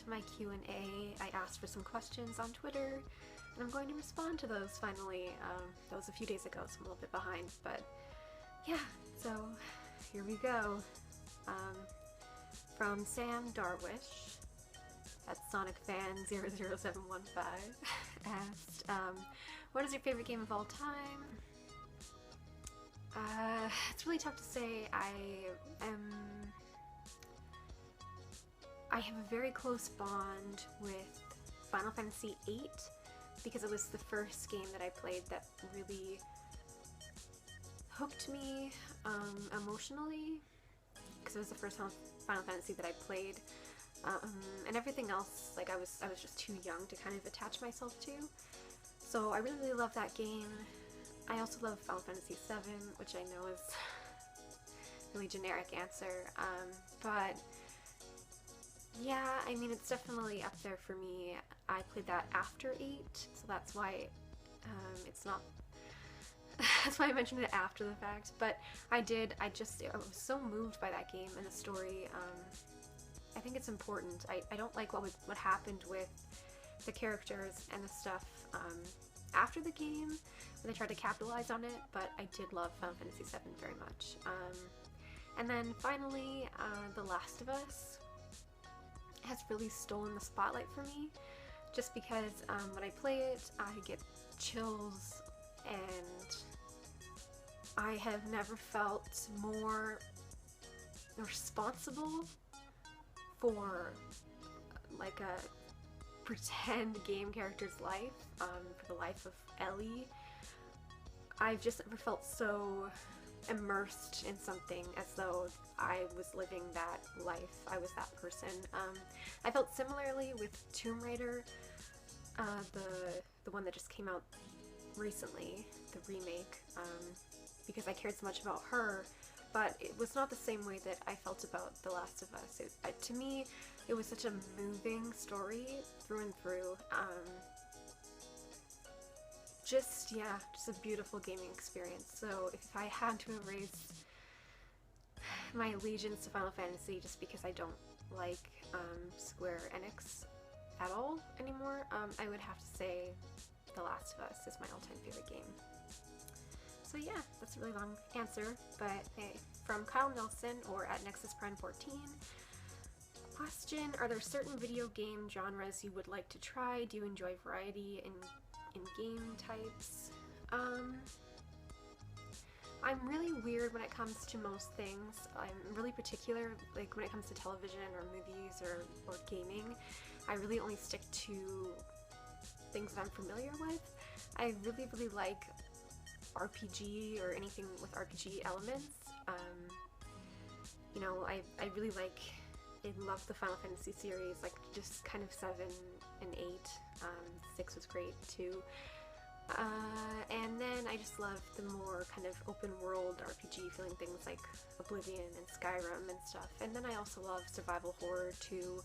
to my Q&A. I asked for some questions on Twitter, and I'm going to respond to those finally. That was a few days ago, so I'm a little bit behind, but yeah, so here we go. From Sam Darwish, at SonicFan00715, asked, what is your favorite game of all time? It's really tough to say. I have a very close bond with Final Fantasy VIII because it was the first game that I played that really hooked me emotionally, because it was the first Final Fantasy that I played, and everything else, like I was just too young to kind of attach myself to. So I really love that game. I also love Final Fantasy VII, which I know is a really generic answer, but yeah, I mean, it's definitely up there for me. I played that after 8, so that's why it's not that's why I mentioned it after the fact, but I was so moved by that game and the story. I think it's important. I don't like what happened with the characters and the stuff after the game, when they tried to capitalize on it, but I did love Final Fantasy VII very much. And then finally, The Last of Us has really stolen the spotlight for me, just because when I play it, I get chills, and I have never felt more responsible for like a pretend game character's life, for the life of Ellie. I've just never felt so immersed in something as though I was living that life. I was that person. I felt similarly with Tomb Raider, the one that just came out recently, the remake, because I cared so much about her, but it was not the same way that I felt about The Last of Us. To me, it was such a moving story through and through. Just a beautiful gaming experience. So if I had to erase my allegiance to Final Fantasy just because I don't like Square Enix at all anymore, I would have to say The Last of Us is my all-time favorite game. So yeah, that's a really long answer, but hey. From Kyle Nelson, or at Nexus Prime 14, question: are there certain video game genres you would like to try? Do you enjoy variety in game types? I'm really weird when it comes to most things. I'm really particular, like when it comes to television or movies or gaming. I really only stick to things that I'm familiar with. I really like RPG or anything with RPG elements. You know, I really love the Final Fantasy series, like just kind of 7 and 8. 6 was great too. And then I just love the more kind of open world RPG feeling, things like Oblivion and Skyrim and stuff. And then I also love survival horror too,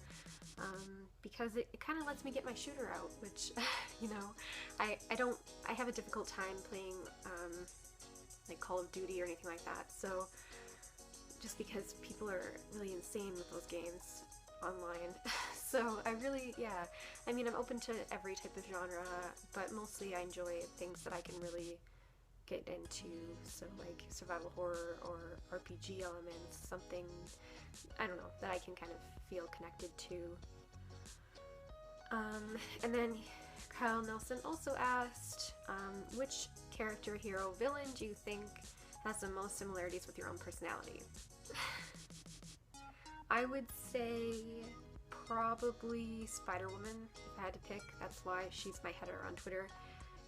because it kind of lets me get my shooter out, which, you know, I have a difficult time playing like Call of Duty or anything like that. So just because people are really insane with those games online. So I really, I mean, I'm open to every type of genre, but mostly I enjoy things that I can really get into, so like survival horror or RPG elements, something, I don't know, that I can kind of feel connected to. And then Kyle Nelson also asked, which character, hero, villain do you think has the most similarities with your own personality? I would say probably Spider-Woman, if I had to pick. That's why she's my header on Twitter,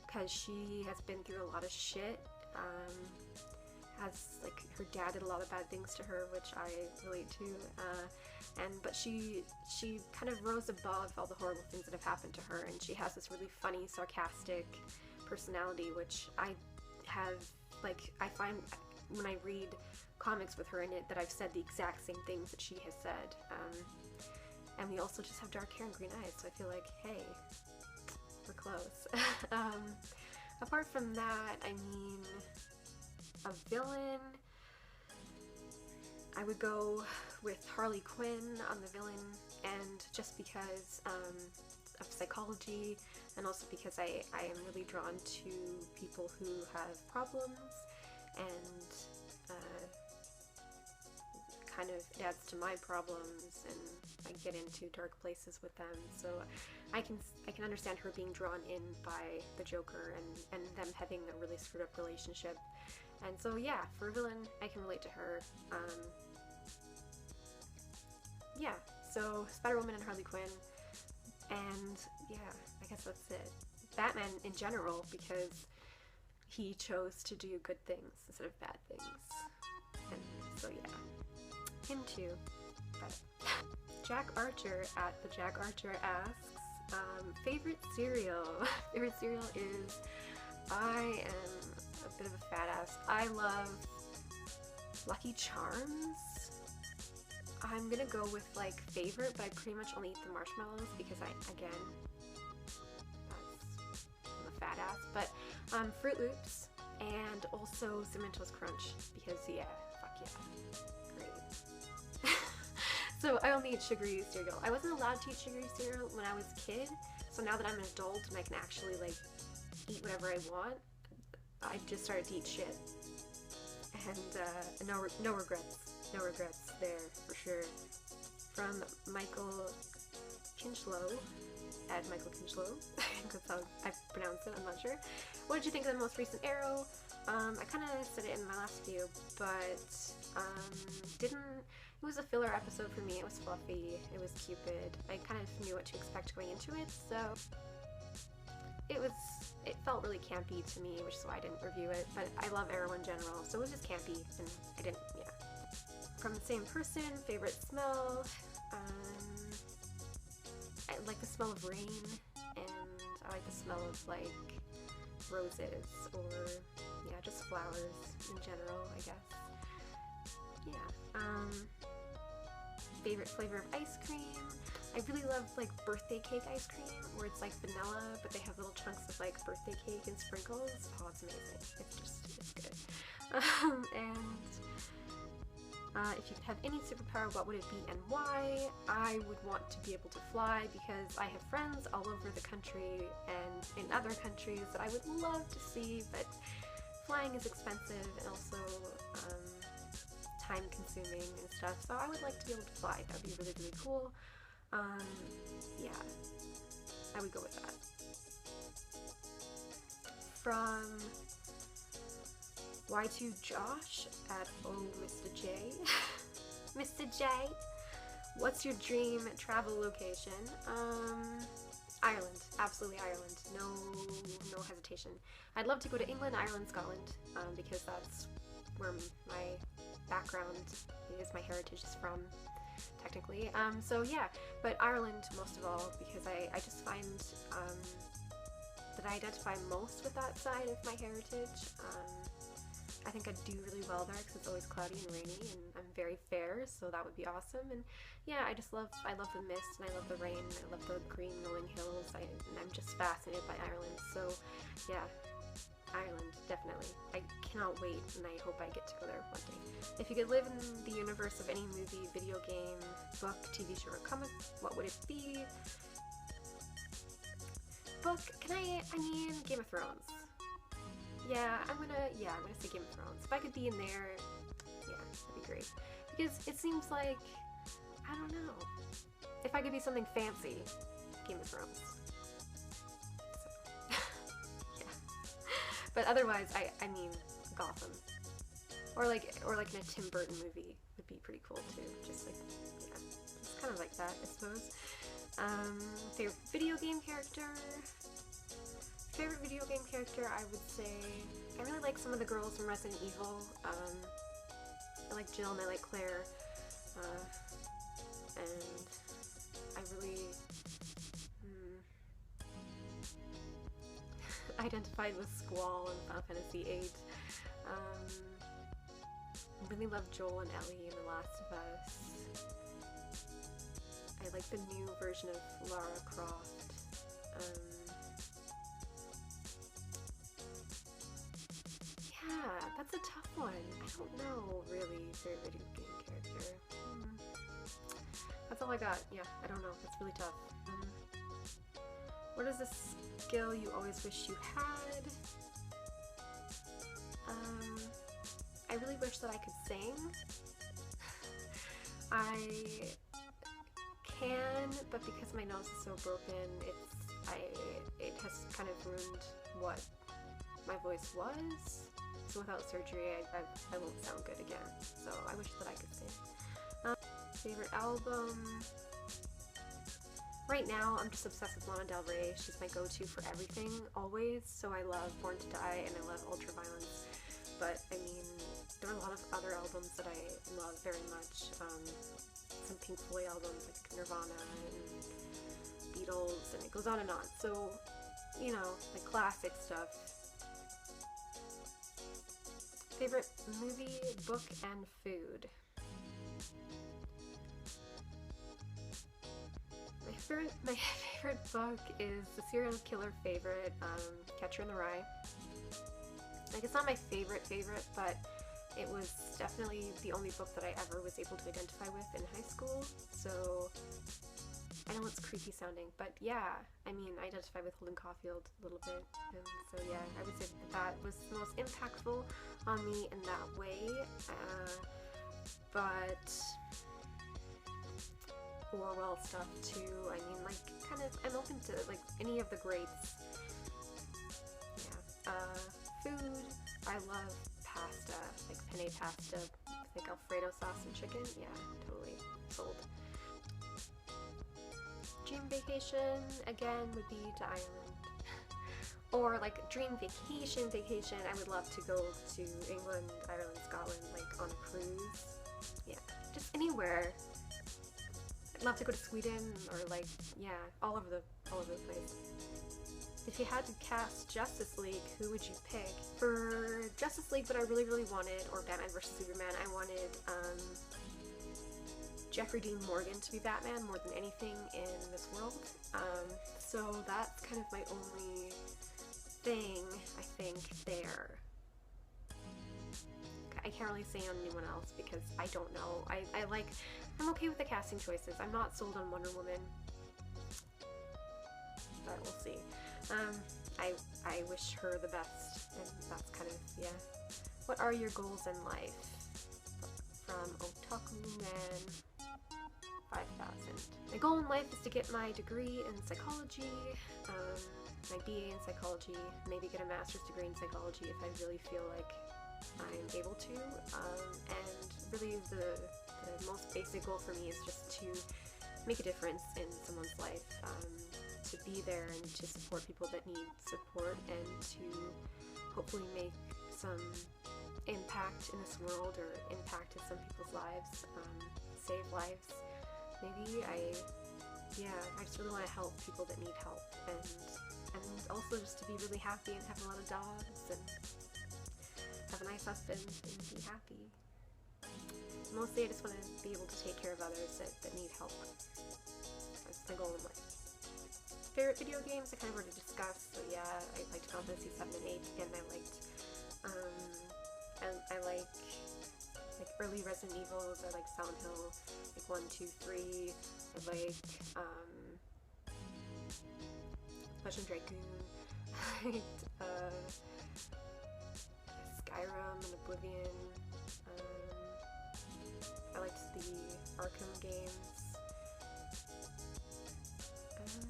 because she has been through a lot of shit. Like, her dad did a lot of bad things to her, which I relate to, but she kind of rose above all the horrible things that have happened to her, and she has this really funny, sarcastic personality, which I find when I read comics with her in it that I've said the exact same things that she has said. And we also just have dark hair and green eyes, so I feel like, hey, we're close. Apart from that, I mean, a villain, I would go with Harley Quinn on the villain, and just because of psychology, and also because I am really drawn to people who have problems, and kind of it adds to my problems, and I get into dark places with them, so I can understand her being drawn in by the Joker, and them having a really screwed up relationship. And so yeah, for a villain, I can relate to her. Yeah, so Spider-Woman and Harley Quinn, and yeah, I guess that's it. Batman in general, because he chose to do good things instead of bad things. And so yeah, him too. But Jack Archer at the Jack Archer asks, favorite cereal? Favorite cereal is, I am a bit of a fat ass. I love Lucky Charms. I'm gonna go with like favorite, but I pretty much only eat the marshmallows because I'm a fat ass. But Fruit Loops, and also Cinnamon Toast Crunch, because yeah, fuck yeah, great. So I only eat sugary cereal. I wasn't allowed to eat sugary cereal when I was a kid, so now that I'm an adult and I can actually like eat whatever I want, I just started to eat shit. And no regrets. No regrets there, for sure. From Michael Kinchlow, at Michael Kinchlow, I think that's how I pronounce it, I'm not sure. What did you think of the most recent Arrow? I kind of said it in my last video, but it was a filler episode for me. It was fluffy, it was Cupid. I kind of knew what to expect going into it, so it felt really campy to me, which is why I didn't review it, but I love Arrow in general, so it was just campy, and I didn't, yeah. From the same person, favorite smell, I like the smell of rain, and I like the smell of like roses, or yeah, just flowers in general, I guess. Yeah. Favorite flavor of ice cream, I really love like birthday cake ice cream, where it's like vanilla, but they have little chunks of like birthday cake and sprinkles. Oh, it's amazing. It's good. If you could have any superpower, what would it be and why? I would want to be able to fly, because I have friends all over the country and in other countries that I would love to see, but flying is expensive and also time consuming and stuff, so I would like to be able to fly. That would be really, really cool. Yeah, I would go with that. From Y2 Josh at Oh Mr. J. Mr. J, what's your dream travel location? Ireland, absolutely Ireland. No hesitation. I'd love to go to England, Ireland, Scotland, because that's where my background is, my heritage is from, technically. So yeah, but Ireland most of all, because I just find that I identify most with that side of my heritage. I think I'd do really well there because it's always cloudy and rainy, and I'm very fair, so that would be awesome. And yeah, I love the mist, and I love the rain, and I love the green rolling hills, and I'm just fascinated by Ireland. So yeah, Ireland, definitely. I cannot wait, and I hope I get to go there one day. If you could live in the universe of any movie, video game, book, TV show, or comic, what would it be? Book, I mean, Game of Thrones. Yeah, I'm gonna say Game of Thrones. If I could be in there, yeah, that'd be great. Because it seems like, I don't know, if I could be something fancy, Game of Thrones. So, yeah. But otherwise, I mean, Gotham. Or like in a Tim Burton movie would be pretty cool too. Just like, yeah, just kind of like that, I suppose. Favorite video game character? Favorite video game character, I would say, I really like some of the girls from Resident Evil. I like Jill and I like Claire, and I really identified with Squall in Final Fantasy VIII. Really love Joel and Ellie in The Last of Us. I like the new version of Lara Croft. Yeah, that's a tough one. I don't know, really, favorite video game character. all I got. Yeah, I don't know. It's really tough. What is a skill you always wish you had? I really wish that I could sing. I can, but because my nose is so broken, it has kind of ruined what my voice was. So without surgery, I won't sound good again. So I wish that I could sing. Favorite album? Right now, I'm just obsessed with Lana Del Rey. She's my go-to for everything, always. So I love Born to Die and I love Ultraviolence. But I mean, there are a lot of other albums that I love very much. Some Pink Floyd albums like Nirvana and Beatles, and it goes on and on. So, you know, like classic stuff. Favorite movie, book, and food. My favorite book is the serial killer favorite, Catcher in the Rye. Like, it's not my favorite, but it was definitely the only book that I ever was able to identify with in high school. So I know it's creepy sounding, but yeah, I mean, I identify with Holden Caulfield a little bit, and so yeah, I would say that was the most impactful on me in that way. But Orwell stuff too. I mean, like, kind of, I'm open to like any of the greats. Yeah. Food. I love pasta, like penne pasta, like Alfredo sauce and chicken. Yeah, totally sold. Dream vacation again would be to Ireland, or like dream vacation. I would love to go to England, Ireland, Scotland, like on a cruise. Yeah, just anywhere. I'd love to go to Sweden, or like, yeah, all over the place. If you had to cast Justice League, who would you pick? For Justice League, what I really, really wanted, or Batman vs. Superman, I wanted Jeffrey Dean Morgan to be Batman more than anything in this world. So that's kind of my only thing, I think, there. I can't really say on anyone else because I don't know. I'm okay with the casting choices. I'm not sold on Wonder Woman, but we'll see. I wish her the best, and that's kind of, yeah. What are your goals in life? From Otaku Man 5000. My goal in life is to get my degree in psychology, my BA in psychology, maybe get a master's degree in psychology if I really feel like I'm able to, and really the most basic goal for me is just to make a difference in someone's life, to be there and to support people that need support, and to hopefully make some impact in this world, or impact in some people's lives, save lives. Maybe I just really want to help people that need help, and also just to be really happy and have a lot of dogs and have a nice husband and be happy. Mostly I just want to be able to take care of others that need help. That's my goal in life. Favorite video games, I kind of already discussed, but yeah, I liked Final Fantasy 7 and 8, and I like early Resident Evils. I like Silent Hill, like 1, 2, 3. I like Legend Dragoon. I liked Skyrim and Oblivion. I liked the Arkham games. And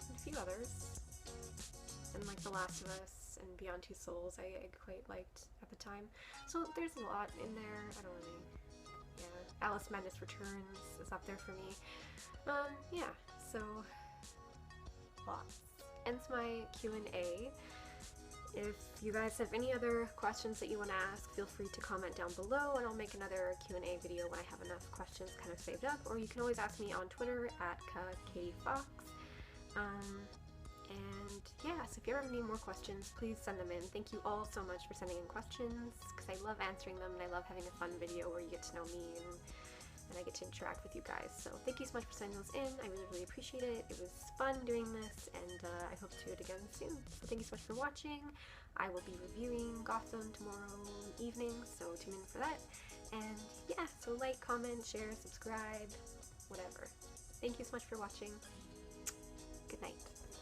a few others. And like The Last of Us and Beyond Two Souls I quite liked at the time. So there's a lot in there. I don't really... Yeah. Alice Madness Returns is up there for me. Yeah, so... lots. Ends my Q&A. If you guys have any other questions that you want to ask, feel free to comment down below, and I'll make another Q&A video when I have enough questions kind of saved up, or you can always ask me on Twitter at KFox. And yeah, so if you ever have any more questions, please send them in. Thank you all so much for sending in questions, because I love answering them, and I love having a fun video where you get to know me and I get to interact with you guys. So thank you so much for sending those in. I really, really appreciate it. It was fun doing this, and I hope to do it again soon. So thank you so much for watching. I will be reviewing Gotham tomorrow evening, so tune in for that. And yeah, so like, comment, share, subscribe. Thank you so much for watching.